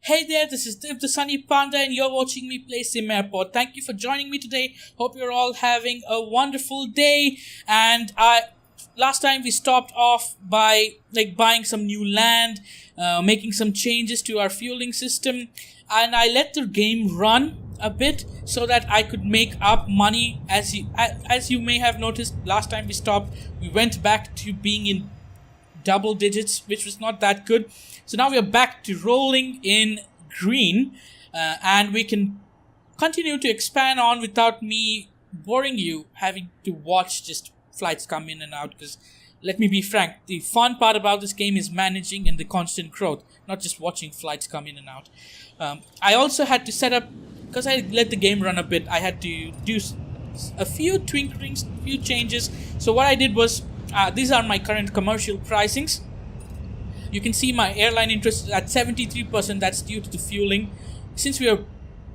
Hey there, this is Div the Sunny Panda and you're watching me play SimAirport. Thank you for joining me today. Hope you're all having a wonderful day. And last time we stopped off by buying some new land, making some changes to our fueling system, and I let the game run a bit so that I could make up money. As you may have noticed, last time we stopped, we went back to being in double digits, which was not that good. So now we are back to rolling in green, and we can continue to expand on without me boring you having to watch just flights come in and out. Because let me be frank, the fun part about this game is managing and the constant growth, not just watching flights come in and out. I also had to set up, because I let the game run a bit, I had to do a few twinklings, a few changes. So what I did was, these are my current commercial pricings. You can see my airline interest is at 73%. That's due to the fueling. Since we are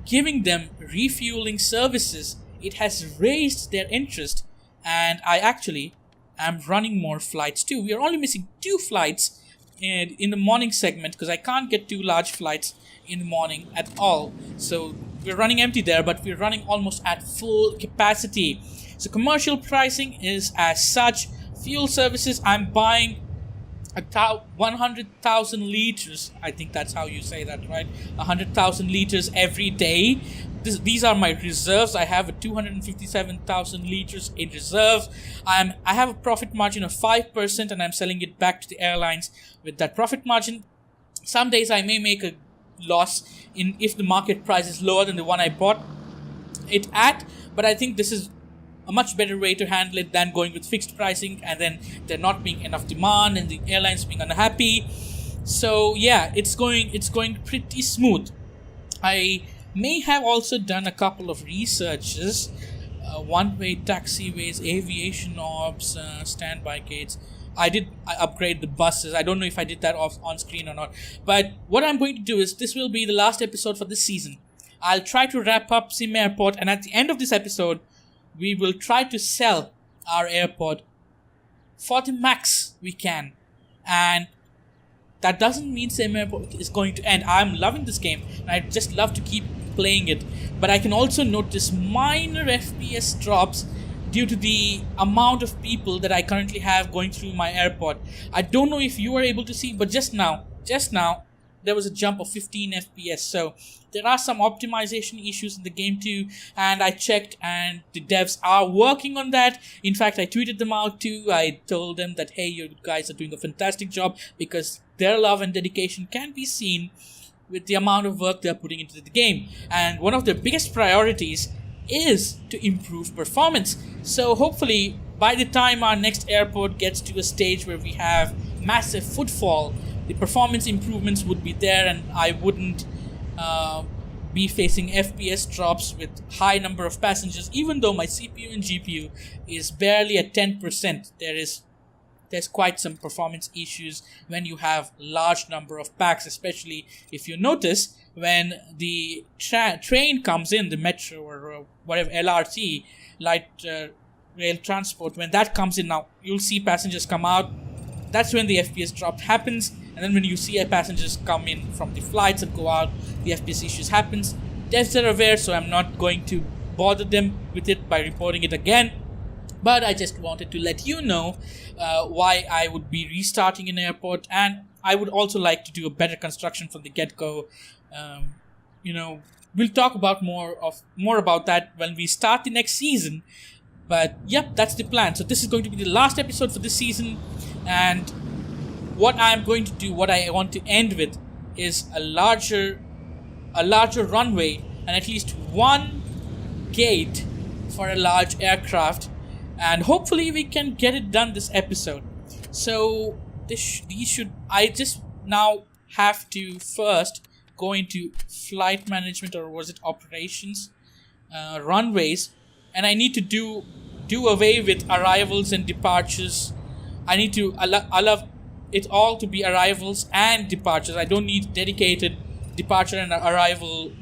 giving them refueling services, it has raised their interest, and I actually am running more flights too. We are only missing 2 flights in the morning segment because I can't get 2 large flights in the morning at all. So we're running empty there, but we're running almost at full capacity. So commercial pricing is as such. Fuel services, I'm buying 100,000 liters. I think that's how you say that, right? 100,000 liters every day. These are my reserves. I have a 257,000 liters in reserve. I have a profit margin of 5%, and I'm selling it back to the airlines with that profit margin. Some days I may make a loss if the market price is lower than the one I bought it at, but I think this is a much better way to handle it than going with fixed pricing and then there not being enough demand and the airlines being unhappy. So yeah, it's going pretty smooth. I may have also done a couple of researches, one-way taxiways, aviation ops, standby gates. I upgrade the buses. I don't know if I did that on screen or not. But what I'm going to do is, this will be the last episode for this season. I'll try to wrap up SimAirport, and at the end of this episode, we will try to sell our airport for the max we can. And that doesn't mean SimAirport is going to end. I'm loving this game, and I just love to keep playing it. But I can also notice minor FPS drops due to the amount of people that I currently have going through my airport. I don't know if you were able to see, but just now, there was a jump of 15 FPS. So there are some optimization issues in the game too, and I checked, and the devs are working on that. In fact, I tweeted them out too. I told them that, hey, you guys are doing a fantastic job, because their love and dedication can be seen with the amount of work they're putting into the game. And one of their biggest priorities is to improve performance. So hopefully by the time our next airport gets to a stage where we have massive footfall, the performance improvements would be there, and I wouldn't be facing FPS drops with high number of passengers. Even though my CPU and GPU is barely at 10%, there's quite some performance issues when you have large number of packs, especially if you notice when the train comes in, the metro or whatever, LRT, light rail transport, when that comes in, now you'll see passengers come out. That's when the FPS drop happens. And then when you see passengers come in from the flights and go out, the FPS issues happens. Devs are aware, so I'm not going to bother them with it by reporting it again. But I just wanted to let you know why I would be restarting an airport, and I would also like to do a better construction from the get-go. We'll talk about more about that when we start the next season. But yep, that's the plan. So this is going to be the last episode for this season, and what I'm going to do, what I want to end with, is a larger runway and at least one gate for a large aircraft, and hopefully we can get it done this episode. So I just now have to first go into flight management, or was it operations, runways, and I need to do away with arrivals and departures. I need to allow it all to be arrivals and departures. I don't need dedicated departure and arrival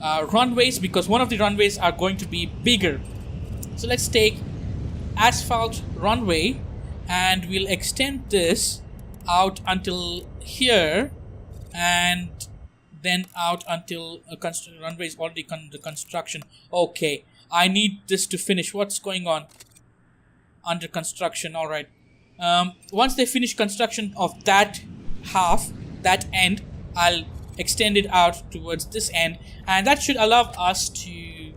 runways, because one of the runways are going to be bigger. So let's take asphalt runway, and we'll extend this out until here, and then out until a runway is already under construction. Okay, I need this to finish. What's going on? Under construction. All right. Once they finish construction of that half, that end, I'll extend it out towards this end, and that should allow us to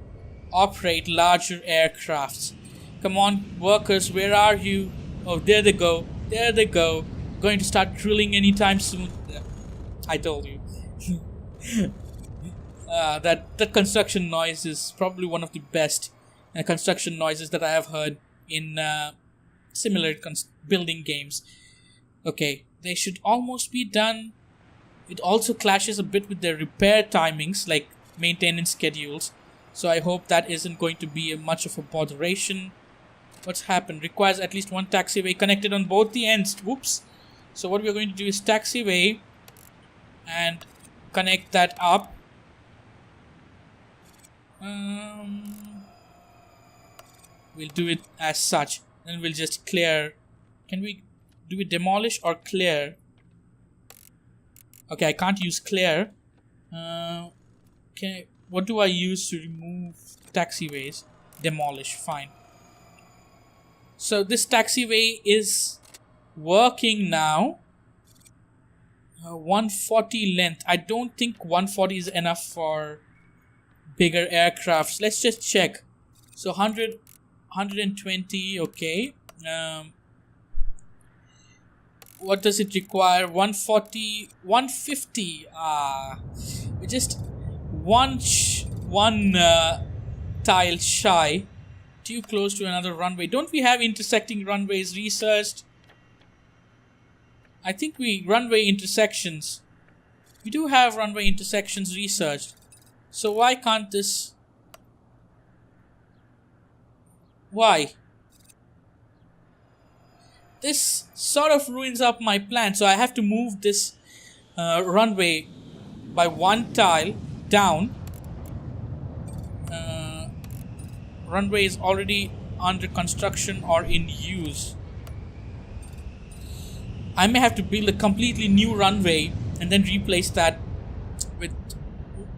operate larger aircrafts. Come on, workers, where are you? Oh, there they go. There they go. Going to start drilling anytime soon. I told you. That construction noise is probably one of the best construction noises that I have heard in similar building games. Okay, they should almost be done. It also clashes a bit with their repair timings, like maintenance schedules. So I hope that isn't going to be much of a botheration. What's happened? Requires at least one taxiway connected on both the ends. Whoops. So what we're going to do is taxiway and connect that up. We'll do it as such. Then we'll just clear. Can we do it demolish or clear? Okay, I can't use clear. Okay, what do I use to remove taxiways? Demolish, fine. So this taxiway is working now. 140 length. I don't think 140 is enough for bigger aircrafts. Let's just check. So 100, 120, okay. What does it require? 140, 150. We're just one tile shy. Too close to another runway. Don't we have intersecting runways researched? I think runway intersections. We do have runway intersections researched. So why can't this? Why? This sort of ruins up my plan. So I have to move this runway by one tile down. Runway is already under construction or in use. I may have to build a completely new runway and then replace that with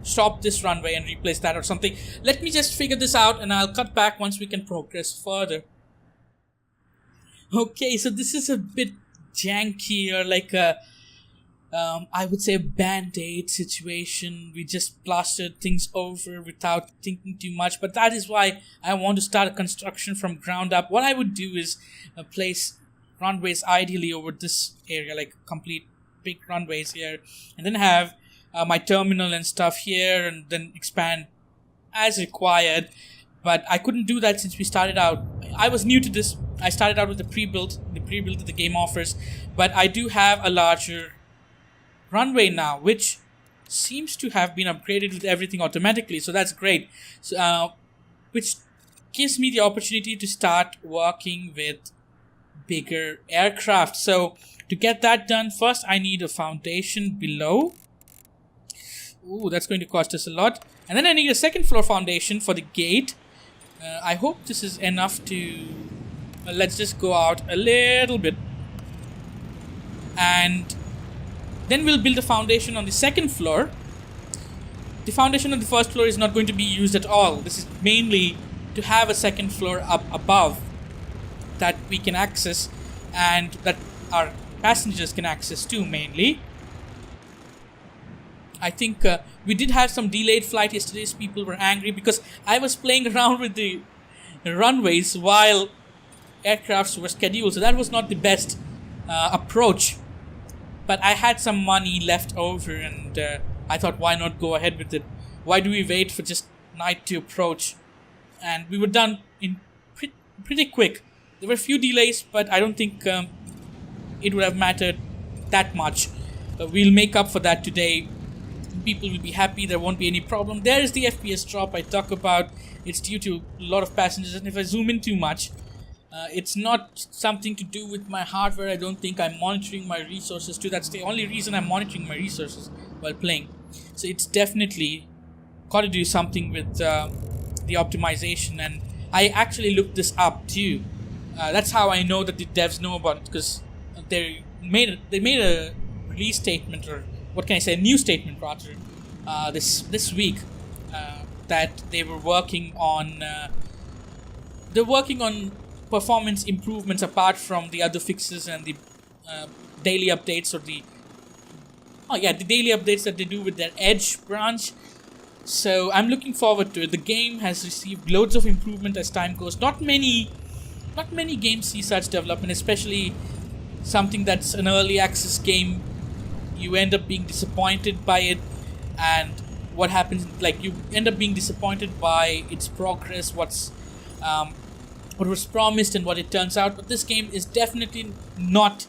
stop this runway and replace that or something. Let me just figure this out and I'll cut back once we can progress further. Okay, so this is a bit janky, or like a I would say a band-aid situation. We just plastered things over without thinking too much, but that is why I want to start a construction from ground up. What I would do is place runways ideally over this area, like complete big runways here, and then have my terminal and stuff here, and then expand as required. But I couldn't do that since we started out. I was new to this. I started out with the pre-built that the game offers, but I do have a larger runway now, which seems to have been upgraded with everything automatically, so that's great. So, which gives me the opportunity to start working with bigger aircraft. So to get that done, first I need a foundation below. Ooh, that's going to cost us a lot. And then I need a second floor foundation for the gate. I hope this is enough to... let's just go out a little bit. And then we'll build a foundation on the second floor. The foundation on the first floor is not going to be used at all. This is mainly to have a second floor up above that we can access and that our passengers can access too, mainly. I think we did have some delayed flight yesterday. People were angry because I was playing around with the runways while aircrafts were scheduled. So that was not the best approach. But I had some money left over and I thought, why not go ahead with it? Why do we wait for just night to approach? And we were done in pretty quick. There were a few delays, but I don't think it would have mattered that much. We'll make up for that today. People will be happy. There won't be any problem. There is the FPS drop I talk about. It's due to a lot of passengers, and if I zoom in too much, it's not something to do with my hardware. I don't think I'm monitoring my resources too. That's the only reason I'm monitoring my resources while playing. So it's definitely got to do something with the optimization, and I actually looked this up too. That's how I know that the devs know about it, because they made a release statement, or what can I say, a news statement rather, this week that they were working on. They're working on performance improvements apart from the other fixes and the daily updates or the daily updates that they do with their Edge branch. So I'm looking forward to it. The game has received loads of improvement as time goes. Not many games see such development, especially something that's an early access game. You end up being disappointed by it, and what happens, like, you end up being disappointed by its progress, what was promised and what it turns out. But this game is definitely not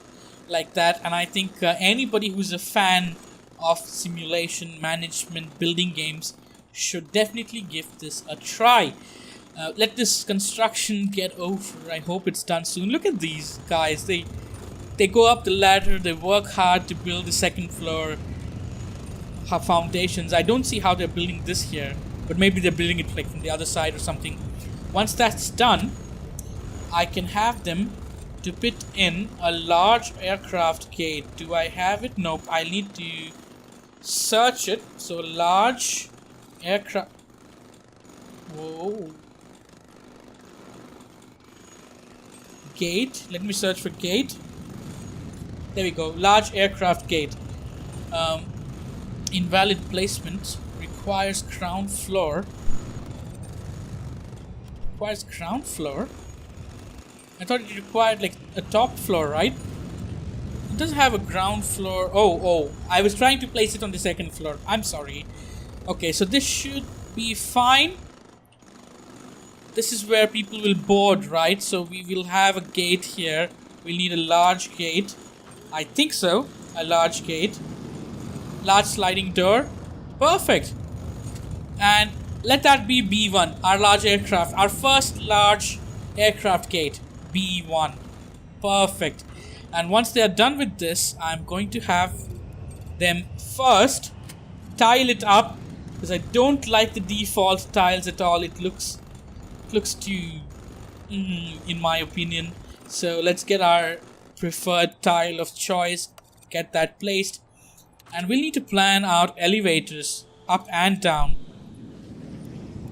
like that, and I think anybody who's a fan of simulation management building games should definitely give this a try. Let this construction get over. I hope it's done soon. Look at these guys. They go up the ladder. They work hard to build the second floor foundations. I don't see how they're building this here, but maybe they're building it like from the other side or something. Once that's done, I can have them to put in a large aircraft gate. Do I have it? Nope. I need to search it. So large aircraft. Whoa. Gate. Let me search for gate. There we go. Large aircraft gate. Invalid placement. Requires ground floor. Requires ground floor? I thought it required like a top floor, right? It doesn't have a ground floor. Oh. I was trying to place it on the second floor. I'm sorry. Okay, so this should be fine. This is where people will board, right? So we will have a gate here. We'll need a large gate. I think so. A large gate. Large sliding door. Perfect. And let that be B1, our large aircraft. Our first large aircraft gate. B1. Perfect. And once they are done with this, I'm going to have them first tile it up, because I don't like the default tiles at all. It looks too in my opinion. So let's get our preferred tile of choice, get that placed, and we'll need to plan out elevators up and down.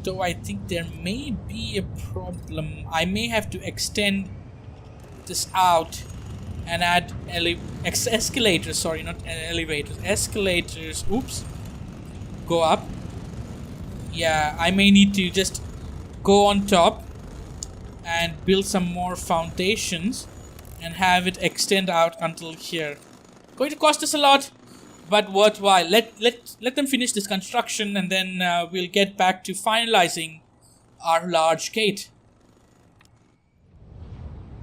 Though I think there may be a problem. I may have to extend this out and add escalators. Sorry, not elevators. Escalators. Oops. Go up. Yeah, I may need to just go on top and build some more foundations and have it extend out until here. Going to cost us a lot, but worthwhile. Let them finish this construction, and then we'll get back to finalizing our large gate.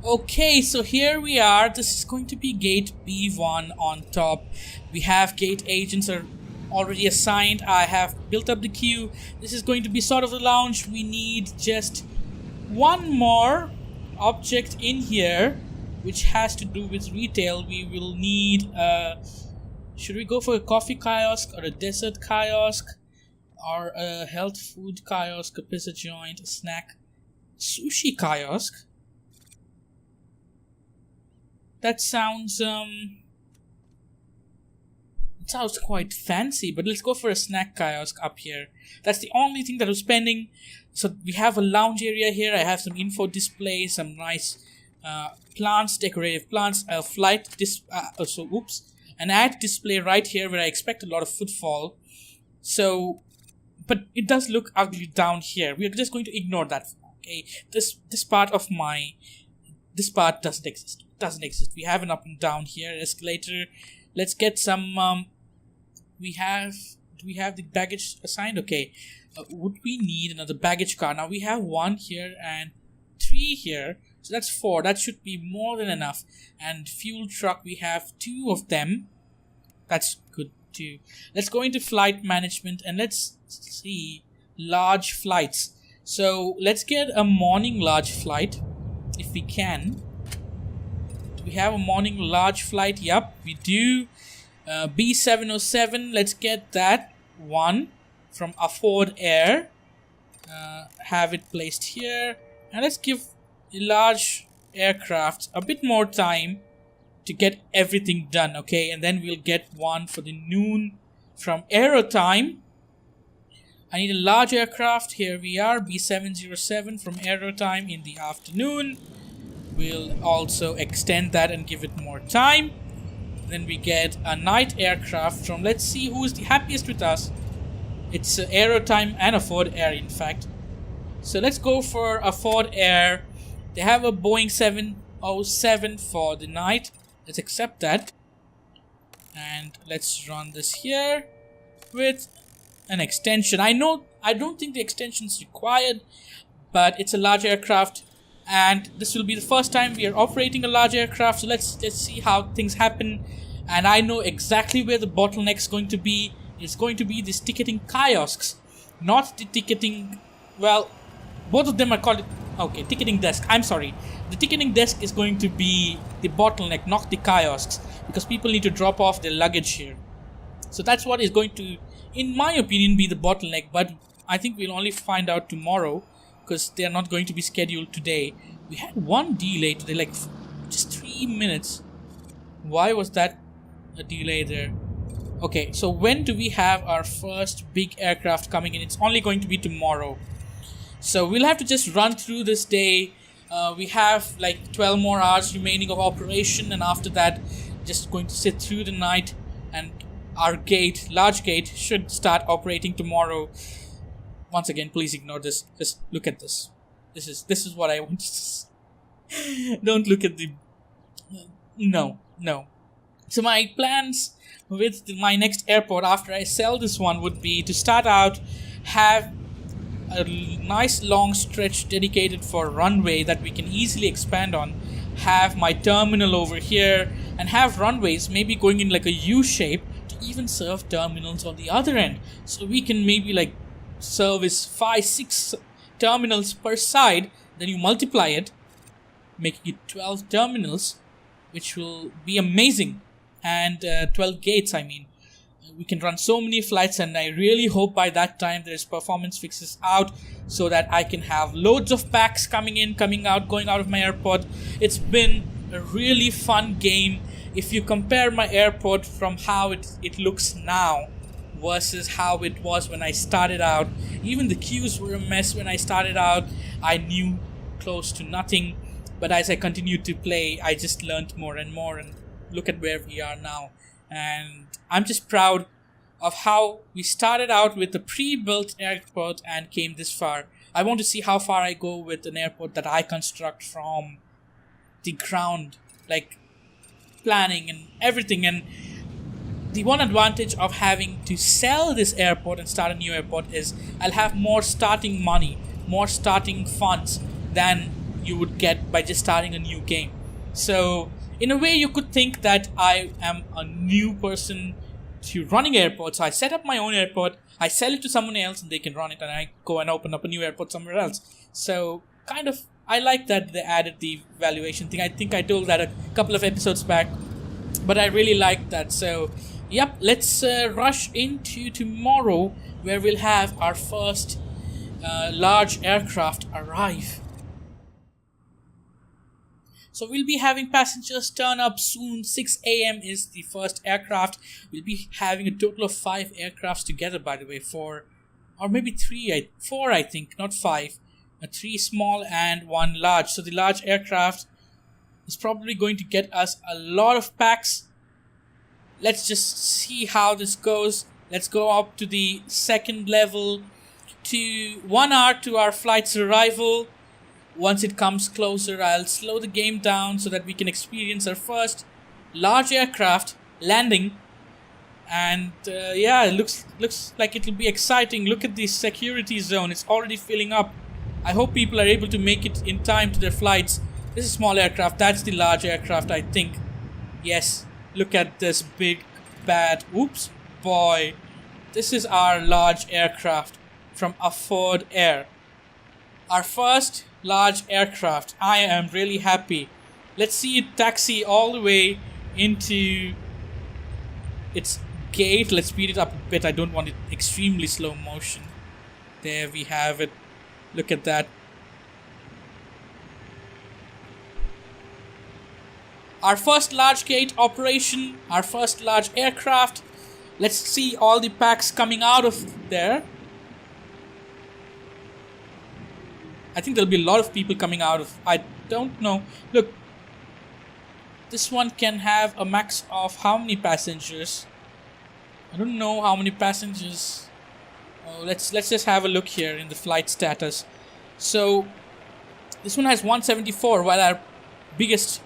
Okay, so here we are. This is going to be gate B1 on top. We have gate agents are already assigned. I have built up the queue. This is going to be sort of the lounge. We need just one more object in here, which has to do with retail. We will need should we go for a coffee kiosk or a dessert kiosk or a health food kiosk, a pizza joint, a snack, sushi kiosk? That sounds quite fancy, but let's go for a snack kiosk up here. That's the only thing that was pending. So we have a lounge area here. I have some info display, some nice plants, decorative plants, a an ad display right here where I expect a lot of footfall. So, but it does look ugly down here. We are just going to ignore that. Okay, this part doesn't exist. We have an up and down here, escalator. Let's get some. Do we have the baggage assigned? Okay. Would we need another baggage car? Now we have 1 here and 3 here. So that's 4. That should be more than enough. And fuel truck, we have 2 of them. That's good too. Let's go into flight management and let's see large flights. So let's get a morning large flight if we can. Do we have a morning large flight? Yup, we do. B707, let's get that one from Afford Air. Have it placed here. And let's give the large aircraft a bit more time to get everything done, okay? And then we'll get one for the noon from Aerotime. I need a large aircraft. Here we are, B707 from Aerotime in the afternoon. We'll also extend that and give it more time. Then we get a night aircraft from, let's see who is the happiest with us. It's Aerotime and a Ford Air, in fact. So let's go for a Ford Air. They have a Boeing 707 for the night. Let's accept that. And let's run this here with an extension. I don't think the extension is required, but it's a large aircraft. And this will be the first time we are operating a large aircraft. So let's see how things happen. And I know exactly where the bottleneck is going to be. It's going to be these ticketing kiosks, not the ticketing. Well, both of them are called. Okay, ticketing desk. I'm sorry. The ticketing desk is going to be the bottleneck, not the kiosks, because people need to drop off their luggage here. So that's what is going to, in my opinion, be the bottleneck. But I think we'll only find out tomorrow, because they are not going to be scheduled today. We had one delay today, like just 3 minutes. Why was that a delay there? Okay, so when do we have our first big aircraft coming in? It's only going to be tomorrow. So we'll have to just run through this day. We have like 12 more hours remaining of operation, and after that, just going to sit through the night, and our gate, large gate, should start operating tomorrow. Once again, please ignore this. Just look at this. This is what I want to see. Don't look at the... No. So my plans with my next airport after I sell this one would be to start out, have a nice long stretch dedicated for runway that we can easily expand on, have my terminal over here, and have runways maybe going in like a U shape to even serve terminals on the other end. So we can maybe like service 5-6 terminals per side. Then you multiply it, making it 12 terminals, which will be amazing. And 12 gates, I mean. We can run so many flights, and I really hope by that time there's performance fixes out so that I can have loads of packs coming in, coming out, going out of my airport. It's been a really fun game. If you compare my airport from how it looks now versus how it was when I started out, even the queues were a mess when I started out. I knew close to nothing, but as I continued to play, I just learned more and more, and look at where we are now. And I'm just proud of how we started out with a pre-built airport and came this far. I want to see how far I go with an airport that I construct from the ground, like planning and everything. And the one advantage of having to sell this airport and start a new airport is I'll have more starting money, more starting funds than you would get by just starting a new game. So in a way, you could think that I am a new person to running airports. I set up my own airport, I sell it to someone else, and they can run it, and I go and open up a new airport somewhere else. So kind of, I like that they added the valuation thing. I think I told that a couple of episodes back, but I really like that. So yep, let's rush into tomorrow, where we'll have our first large aircraft arrive. So we'll be having passengers turn up soon. 6 a.m. is the first aircraft. We'll be having a total of 5 aircrafts together, by the way. 4 or maybe 4, I think, not 5. 3 small and 1 large. So the large aircraft is probably going to get us a lot of packs. Let's just see how this goes. Let's go up to the second level. To 1 hour to our flight's arrival. Once it comes closer, I'll slow the game down so that we can experience our first large aircraft landing. And yeah, it looks like it'll be exciting. Look at the security zone. It's already filling up. I hope people are able to make it in time to their flights. This is a small aircraft. That's the large aircraft, I think. Yes, look at this big bad. Oops, boy. This is our large aircraft from a Ford Air. Our first large aircraft. I am really happy. Let's see it taxi all the way into its gate. Let's speed it up a bit. I don't want it extremely slow motion. There we have it. Look at that. Our first large gate operation. Our first large aircraft. Let's see all the packs coming out of there. I think there'll be a lot of people coming out of. I don't know. Look, this one can have a max of how many passengers? I don't know how many passengers. Oh, let's just have a look here in the flight status. So this one has 174, while our biggest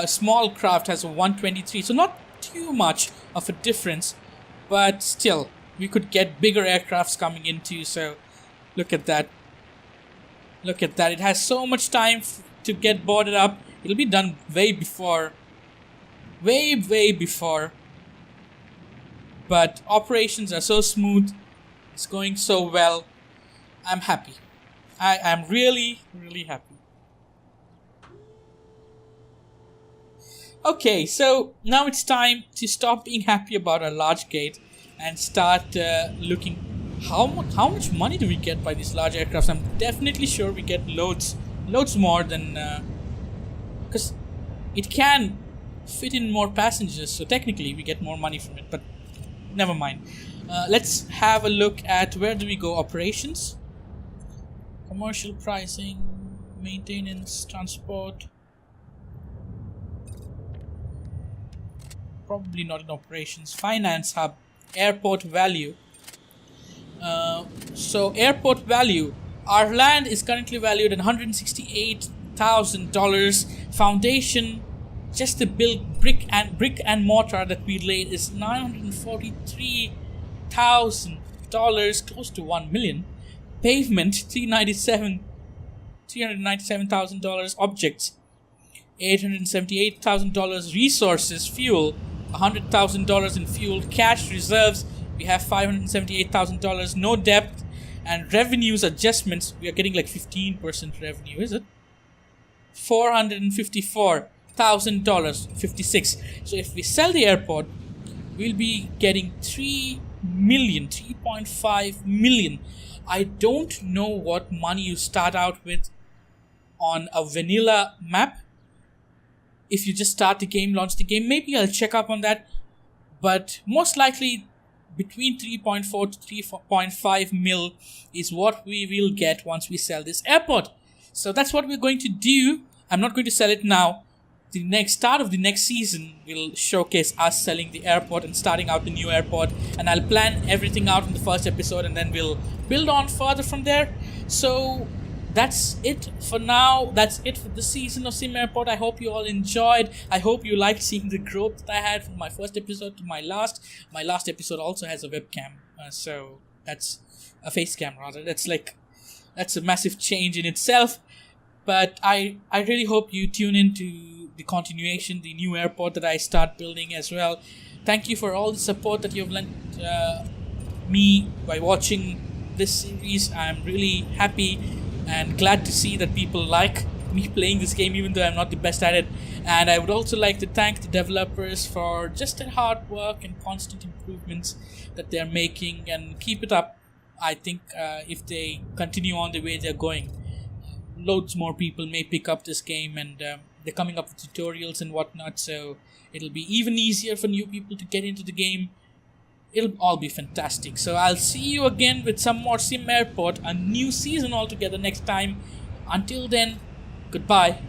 small craft has a 123. So not too much of a difference, but still, we could get bigger aircrafts coming in too. So look at that. Look at that. It has so much time to get boarded up. It'll be done way before. Way before. But operations are so smooth. It's going so well. I'm happy. I am really happy. Okay, so now it's time to stop being happy about our large gate and start looking how much money do we get by these large aircrafts. I'm definitely sure we get loads more than because it can fit in more passengers, so technically we get more money from it, but never mind. Let's have a look at where do we go. Operations, commercial pricing, maintenance, transport. Probably not in operations. Finance hub, airport value. So airport value, our land is currently valued at $168,000. Foundation, just the build brick and mortar that we laid, is $943,000, close to $1 million. Pavement, $397,000. Objects, $878,000. Resources, fuel, $100,000 in fuel. Cash reserves, we have $578,000. No debt. And revenues adjustments, we are getting like 15% revenue, is it? $454,000, 56. So if we sell the airport, we'll be getting $3.5 million. I don't know what money you start out with on a vanilla map. If you just start the game, launch the game, maybe I'll check up on that. But most likely between 3.4 to 3.5 mil is what we will get once we sell this airport. So that's what we're going to do. I'm not going to sell it now. The next start of the next season will showcase us selling the airport and starting out the new airport, and I'll plan everything out in the first episode, and then we'll build on further from there. So that's it for now. That's it for the season of SimAirport. I hope you all enjoyed. I hope you liked seeing the growth that I had from my first episode to my last. My last episode also has a webcam, so that's a face cam rather. That's a massive change in itself. But I really hope you tune into the continuation, the new airport that I start building as well. Thank you for all the support that you've lent me by watching this series. I'm really happy and glad to see that people like me playing this game, even though I'm not the best at it. And I would also like to thank the developers for just their hard work and constant improvements that they're making, and keep it up. I think if they continue on the way they're going, loads more people may pick up this game, and they're coming up with tutorials and whatnot, so it'll be even easier for new people to get into the game. It'll all be fantastic. So I'll see you again with some more SimAirport, a new season altogether next time. Until then, goodbye.